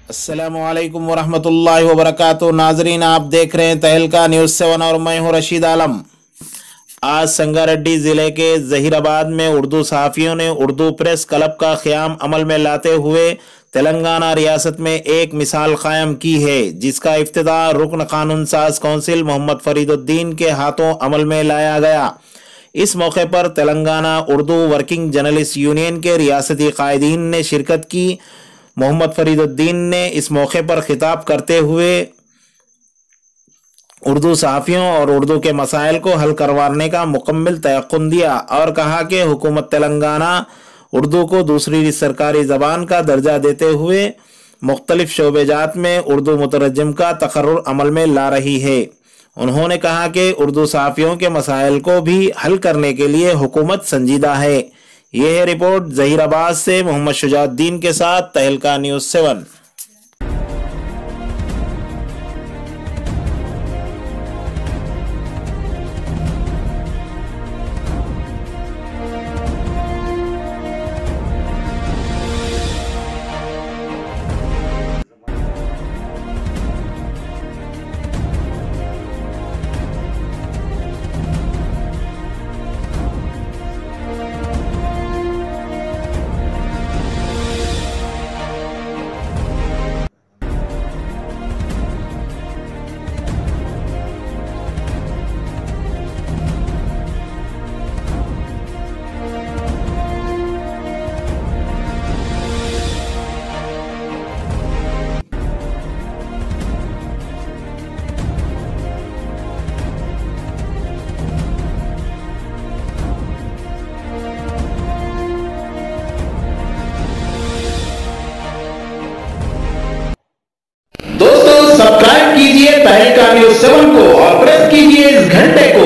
अस्सलामुअलैकुम वरहमतुल्लाहि वबरकातुहू। नाजरीन, आप देख रहे हैं तहलका न्यूज़ 7 और मैं हूं रशीद आलम। आज संगारेड्डी ज़िले के ज़हीराबाद में उर्दू सहाफ़ियों ने उर्दू प्रेस क्लब का क़याम अमल में लाते हुए तेलंगाना रियासत में एक मिसाल कायम की है, जिसका इफ्तिताह रुकन कानून साज कौंसिल मोहम्मद फरीदुद्दीन के हाथों अमल में लाया गया। इस मौके पर Telangana Urdu working journalist union के रियासती कायदीन ने शिरकत की। मोहम्मद फरीदुद्दीन ने इस मौके पर खिताब करते हुए उर्दू सहाफ़ियों और उर्दू के मसाइल को हल करवाने का मुकम्मल तयक़्क़ुन दिया और कहा कि हुकूमत तेलंगाना उर्दू को दूसरी सरकारी ज़बान का दर्जा देते हुए मुख्तलिफ शोबेजात में उर्दू मुतरजम का तकर्रुर अमल में ला रही है। उन्होंने कहा कि उर्दू सहाफ़ियों के मसाइल को भी हल करने के लिए हुकूमत संजीदा है। यह है रिपोर्ट ज़हीराबाद से मोहम्मद शुजाउद्दीन के साथ तहलका न्यूज़ 7। सब्सक्राइब कीजिए तहलका न्यूज़ 7 को और प्रेस कीजिए इस घंटे को।